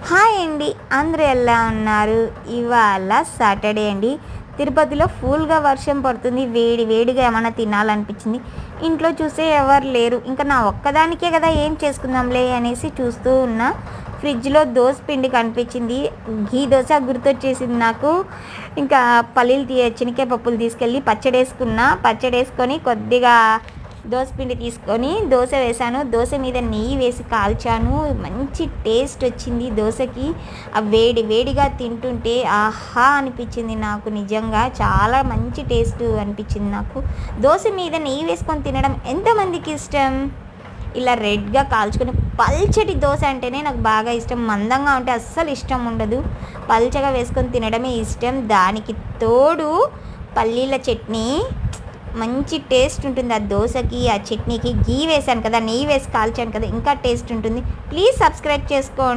Hi అండి, అందరూ ఎలా ఉన్నారు? ఇవాళ సాటర్డే అండి. తిరుపతిలో ఫుల్గా వర్షం పడుతుంది. వేడి వేడిగా ఏమన్నా తినాలనిపించింది. ఇంట్లో చూస్తే ఎవరు లేరు. ఇంకా నా ఒక్కదానికే కదా, ఏం చేసుకుందాంలే అనేసి చూస్తూ ఉన్నా. ఫ్రిడ్జ్లో దోశ పిండి కనిపించింది. ఘీ దోశ గుర్తొచ్చేసింది నాకు. ఇంకా పల్లీలు శనగకాయ పప్పులు తీసుకెళ్ళి పచ్చడి వేసుకొని కొద్దిగా దోశ పిండి తీసుకొని దోశ వేసాను. దోశ మీద నెయ్యి వేసి కాల్చాను. మంచి టేస్ట్ వచ్చింది దోశకి. ఆ వేడి వేడిగా తింటుంటే ఆహా అనిపించింది నాకు. నిజంగా చాలా మంచి టేస్ట్ అనిపించింది నాకు. దోశ మీద నెయ్యి వేసుకొని తినడం ఎంతమందికి ఇష్టం? ఇలా రెడ్గా కాల్చుకొని పల్చటి దోశ అంటేనే నాకు బాగా ఇష్టం. మందంగా ఉంటే అస్సలు ఇష్టం ఉండదు. పల్చగా వేసుకొని తినడమే ఇష్టం. దానికి తోడు పల్లీల చట్నీ మంచి టేస్ట్ ఉంటుంది. ఆ దోశకి, ఆ చట్నీకి. ఘీ వేసాను కదా, నెయ్యి వేసి కాల్చాను కదా, ఇంకా టేస్ట్ ఉంటుంది. ప్లీజ్ సబ్స్క్రైబ్ చేసుకోండి.